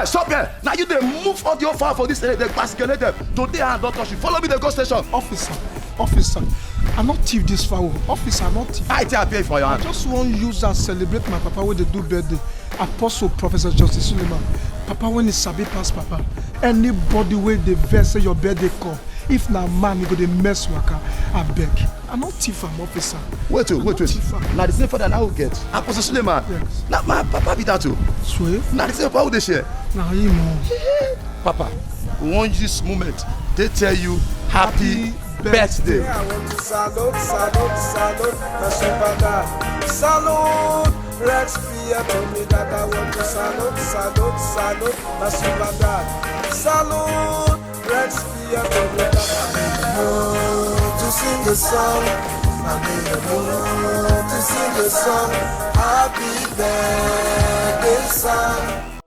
Stop here. Now you they move all your far for this area, they basculate them. Today I don't touch you. Follow me to the go station. Officer, I not thief this fowl. Officer, I not thief. I tell pay for your hand. I just want use and celebrate my papa when they do birthday. Apostle Professor Justice Suleiman. Papa when he sabi pass papa. Anybody where they verse your birthday come. If na man, you go to mess waka, I beg. I not thief am, officer. Wait. Now the same father now will get. Apostle Suleiman. Yes. Now my papa be that too. Swear? Now the same papa will they share. Now him. Papa, we want this moment. They tell you happy birthday. I want to salute, my super dad. Salute, Rex Fear told me that I want to salute, my super dad. Salute, Rex Fear told me that I want to sing the song. I need a moon to sing the song. Happy birthday song.